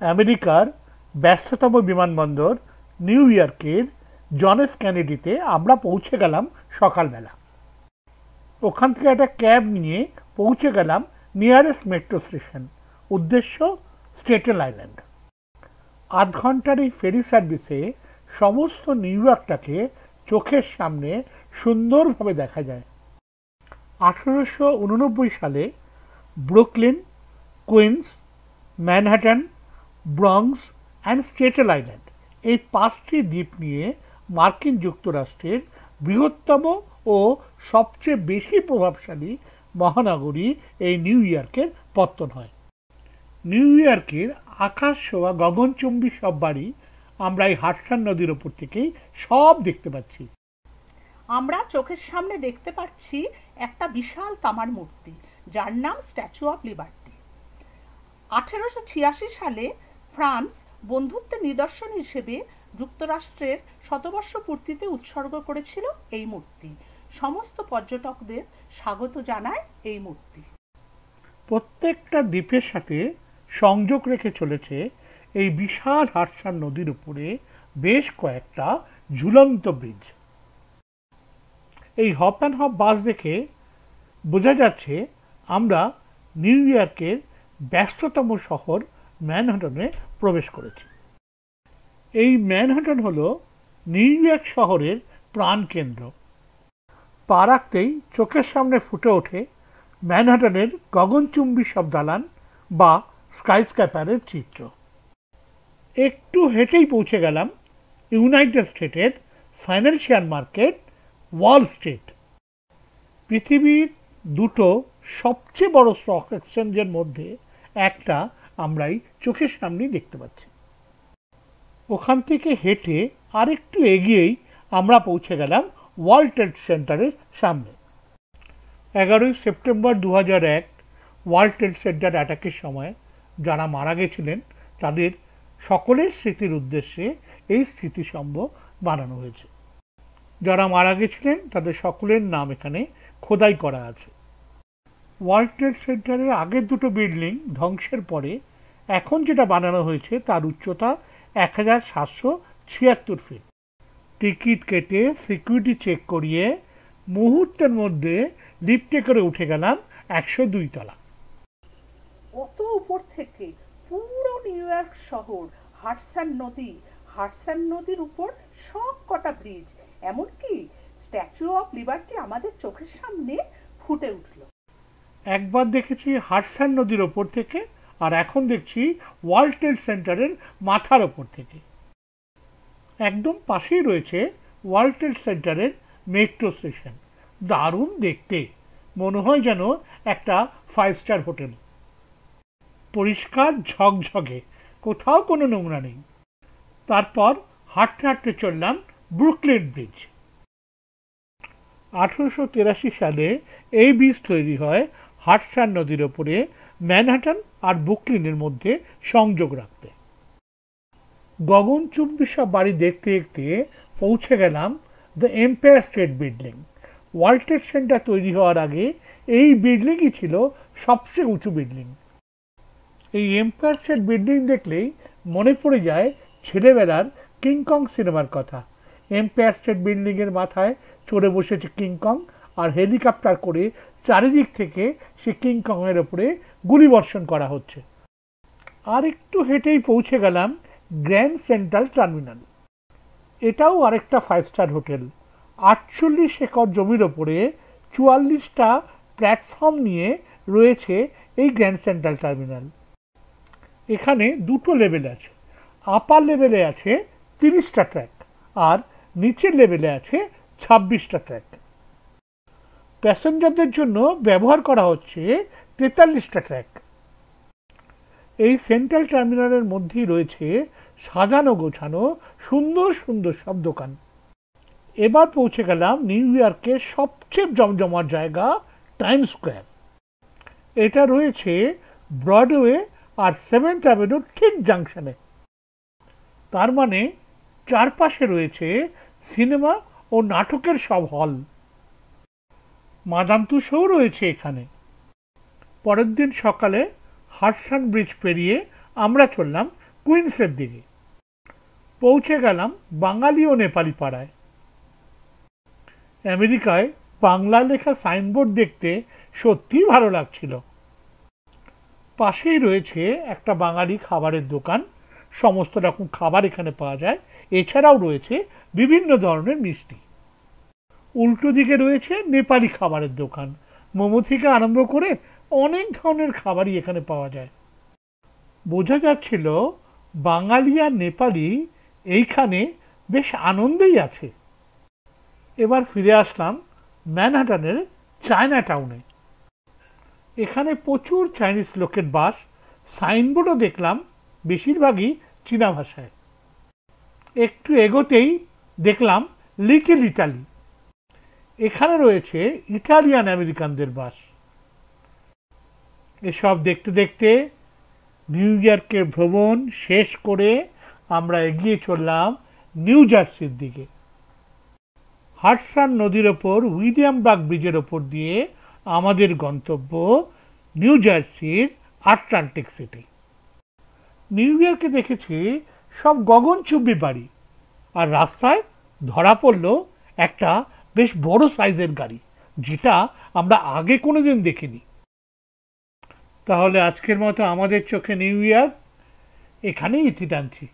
আমেরিকার ব্যস্ততম বিমানবন্দর নিউ ইয়র্কের জন এফ কেনেডিতে আমরা পৌঁছে গেলাম সকালবেলা। ওখান থেকে একটা ক্যাব নিয়ে পৌঁছে গেলাম নিয়ারেস্ট মেট্রো স্টেশন, উদ্দেশ্য স্টেটেন আইল্যান্ড। ৮ ঘন্টার এই ফেরি সার্ভিসে সমস্ত নিউ ইয়র্কটাকে চোখের সামনে সুন্দরভাবে দেখা যায়। 1889 সালে Brooklyn, Queens, Manhattan, Bronx and Staten Island এই 5টি দ্বীপ নিয়ে মার্কিন যুক্তরাষ্ট্রের বৃহত্তম ও সবচেয়ে বেশি প্রভাবশালী মহানগরী এই নিউ ইয়র্কের পত্তন হয়। নিউ ইয়র্কের আকাশ ছোঁয়া গগনচুম্বী সব বাড়ি আমরা এই হাডসন নদীর ওপর থেকেই সব দেখতে পাচ্ছি। আমরা চোখের সামনে দেখতে পাচ্ছি একটা বিশাল তামার মূর্তি, যার নাম স্ট্যাচু অফ লিবার্টি। 1886 সালে ফ্রান্স বন্ধুত্বের নিদর্শন হিসেবে যুক্তরাষ্ট্রের শতবর্ষ পূর্তিতে উৎসর্গ করেছিল এই মূর্তি। সমস্ত পর্যটকদের স্বাগত জানায় এই মূর্তি। প্রত্যেকটা দ্বীপের সাথে সংযোগ রেখে চলেছে এই বিশাল হাডসন নদীর উপরে বেশ কয়েকটা ঝুলন্ত ব্রিজ। এই হপ অ্যান্ড হপ বাস দেখে বোঝা যাচ্ছে আমরা নিউ ইয়র্কের ব্যস্ততম শহর ম্যানহাটনে প্রবেশ করেছি। এই ম্যানহাটন হল নিউ ইয়র্ক শহরের প্রাণকেন্দ্র। পা রাখতেই চোখের সামনে ফুটে ওঠে ম্যানহাটনের গগনচুম্বী সব দালান বা স্কাইস্ক্র্যাপারের চিত্র। একটু হেঁটেই পৌঁছে গেলাম ইউনাইটেড স্টেটের ফাইন্যান্সিয়াল মার্কেট, ওয়াল স্ট্রিট। পৃথিবীর দুটো সবচেয়ে বড় স্টক এক্সচেঞ্জের মধ্যে একটা আমরাই চোখের সামনেই দেখতে পাচ্ছি। ওখান থেকে হেঁটে আরেকটু এগিয়েই আমরা পৌঁছে গেলাম ওয়ার্ল্ড ট্রেড সেন্টারের সামনে। 11ই সেপ্টেম্বর 2001 ওয়ার্ল্ড ট্রেড সেন্টার অ্যাটাকের সময় যারা মারা গেছিলেন তাদের সকলের স্মৃতির উদ্দেশ্যে এই স্মৃতিস্তম্ভ বানানো হয়েছে। যারা মারা গেছিলেন তাদের সকলের নাম এখানে খোদাই করা আছে। ওয়ার্ল্ড ট্রেড সেন্টারের আগের দুটো বিল্ডিং ধ্বংসের পরে এখন যেটা বানানো হয়েছে তার উচ্চতা 1776 ফিট। টিকিট কেটে সিকিউরিটি চেক করিয়ে মুহূর্তের মধ্যে লিফটে করে উঠে গেলাম 102 তলা। অত উপর থেকে পুরো নিউ ইয়র্ক শহর, হাডসন নদীর উপর সব কটা ব্রিজ, এমনকি স্ট্যাচু অফ লিবার্টি আমাদের চোখের সামনে ফুটে উঠল। একবার দেখেছি হাডসন নদীর ওপর থেকে, আর এখন দেখছি ওয়ার্ল্ড ট্রেড সেন্টারের মাথার ওপর থেকে। একদম পাশেই রয়েছে ওয়ার্ল্ড ট্রেড সেন্টারের মেট্রো স্টেশন। দারুণ দেখতে, মনে হয় যেন একটা 5 স্টার হোটেল। পরিষ্কার ঝকঝকে, কোথাও কোনো নোংরা নেই। তারপর হাঁটতে হাঁটতে চললাম ব্রুকলিন ব্রিজ। 1883 সালে এই ব্রিজ তৈরি হয় হাডসন নদীর ওপরে ম্যানহাটন আর ব্রুকলিনের মধ্যে সংযোগ রাখতে। গগনচুম্বী সব বাড়ি দেখতে দেখতে পৌঁছে গেলাম the empire state building. World trade centre তৈরি হওয়ার আগে এই বিল্ডিংই ছিল সবচেয়ে উঁচু বিল্ডিং। এই এম্পায়ার স্টেট বিল্ডিং দেখলেই মনে পড়ে যায় ছেলেবেলার কিংকং সিনেমার কথা। এম্পায়ার স্টেট বিল্ডিংয়ের মাথায় চড়ে বসেছে কিংকং, আর হেলিকপ্টার করে চারিদিক থেকে সে কিংকংয়ের ওপরে গুলিবর্ষণ করা হচ্ছে। আর একটু হেঁটেই পৌঁছে গেলাম গ্র্যান্ড সেন্ট্রাল টার্মিনাল। এটাও আরেকটা 5 স্টার হোটেল। 48 একর জমির ওপরে 44টা প্ল্যাটফর্ম নিয়ে রয়েছে এই গ্র্যান্ড সেন্ট্রাল টার্মিনাল। এখানে দুটো লেভেল আছে। আপার লেভেলে আছে 30টা ট্র্যাক, আর নিচের লেভেলে আছে 26টা ট্র্যাক। প্যাসেঞ্জারদের জন্য ব্যবহার করা হচ্ছে 43টা ট্র্যাক। এই সেন্ট্রাল টার্মিনালের মধ্যেই রয়েছে সাজানো গোছানো সুন্দর সুন্দর সব দোকান। এবার পৌঁছে গেলাম নিউ ইয়র্কের সবচেয়ে জমজমার জায়গা টাইম স্কোয়ার। এটা রয়েছে ব্রডওয়ে আর 7th অ্যাভিনিউর ঠিক জাংশনে। তার মানে চারপাশে রয়েছে সিনেমা ও নাটকের সব হল। মাদাম তুসোও রয়েছে এখানে। পরের দিন সকালে হাডসন ব্রিজ পেরিয়ে আমরা চললাম কুইন্সের দিকে। পৌঁছে গেলাম বাঙালি ও নেপালি পাড়ায়। আমেরিকায় বাংলা লেখা সাইনবোর্ড দেখতে সত্যিই ভালো লাগছিল। পাশেই রয়েছে একটা বাঙালি খাবারের দোকান, সমস্ত রকম খাবার এখানে পাওয়া যায়। এছাড়াও রয়েছে বিভিন্ন ধরনের মিষ্টি। উল্টো দিকে রয়েছে নেপালি খাবারের দোকান, মোমো থেকে আরম্ভ করে অনেক ধরনের খাবারই এখানে পাওয়া যায়। বোঝা যাচ্ছিল বাঙালি আর নেপালি এইখানে বেশ আনন্দেই আছে। এবার ফিরে আসলাম ম্যানহাটনের চায়না টাউনে। এখানে প্রচুর চাইনিজ লোকের বাস। সাইনবোর্ডও দেখলাম বেশিরভাগই চীনা ভাষায়। একটু এগোতেই দেখলাম লিটল ইটালি। এখানে রয়েছে ইটালিয়ান আমেরিকানদের বাস। এসব দেখতে দেখতে নিউ ইয়র্কের ভ্রমণ শেষ করে আমরা এগিয়ে চললাম নিউ জার্সির দিকে। হাডসন নদীর ওপর উইলিয়ামবার্গ ব্রিজের ওপর দিয়ে আমাদের গন্তব্য নিউ জার্সির আটলান্টিক সিটি। নিউ ইয়র্কে দেখেছি সব গগনচুম্বী বাড়ি, আর রাস্তায় ধরা পড়ল একটা বেশ বড় সাইজের গাড়ি, যেটা আমরা আগে কোনোদিন দেখিনি। তাহলে আজকের মতো আমাদের চোখে নিউ ইয়র্ক এখানেই ইতি টানছি।